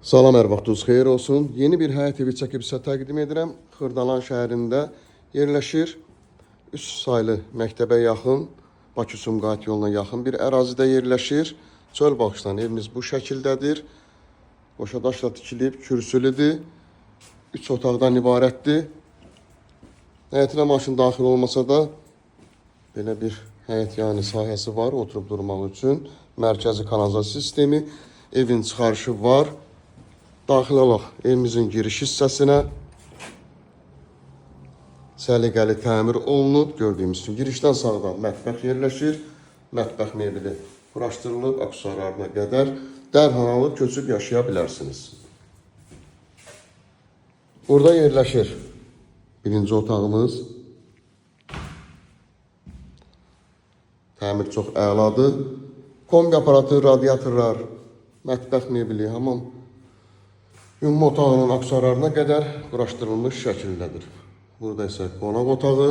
Salam, hər vaxtınız xeyir olsun. Yeni bir həyət evi çəkib sizə təqdim edirəm. Xırdalan şəhərində yerləşir. 3 saylı məktəbə yaxın, Bakı-Sumqayıt yoluna yaxın bir ərazidə yerləşir. Çöl baxışdan evimiz bu şəkildədir. Qoşa daşla tikilib, kürsülüdür. 3 otaqdan ibarətdir. Həyətinə maşın daxil olmasa da belə bir həyət yəni sahəsi var oturub durmaq üçün. Mərkəzi kanalizasiya sistemi, evin çıxarışı var. Daxil olaq evimizin giriş hissəsinə. Səliqəli təmir olunub. Gördüyümüz kimi girişdən sağda mətbəx yerləşir. Mətbəx mebeli quraşdırılıb, aksesuarlarına qədər dərhal alıb köçüb yaşaya bilərsiniz. Burada yerləşir birinci otağımız. Təmir çox əladır. Kombi aparatı, radiatorlar, mətbəx mebeli, hamam yumma otağının aksesuarlarına qədər quraşdırılmış şəkildədir. Burada isə qonaq otağı.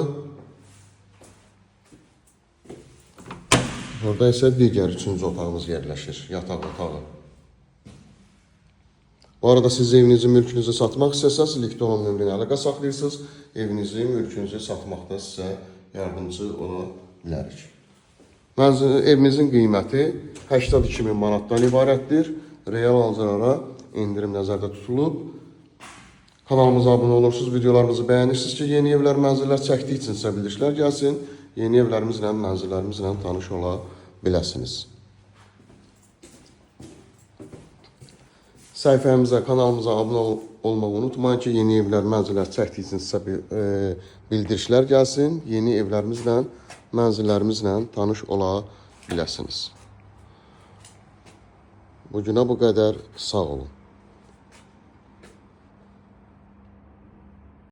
Burada isə digər 3-cü otağımız yerləşir, yataq otağı. Bu arada siz evinizi, mülkünüzü satmaq istəsəz, Likton nömrəni əlaqə saxlayırsınız. Evinizi, mülkünüzü satmaqda sizə yardımcı ola bilərik. Evimizin qiyməti 82.000 manatdan ibarətdir. Real alıcılara indirim nəzərdə tutulub. Kanalımıza abunə olursunuz, videolarımızı bəyənirsiniz ki, yeni evlər, mənzillər çəkdiyi üçün sizə bildirişlər gəlsin. Yeni evlərimizlə, mənzillərimizlə tanış ola biləsiniz. Səhifəmizə, kanalımıza abunə olmağı unutmayın ki, yeni evlər, mənzillər çəkdiyi üçün sizə bildirişlər gəlsin. Yeni evlərimizlə, mənzillərimizlə tanış ola biləsiniz. Bugünə bu qədər, sağ olun.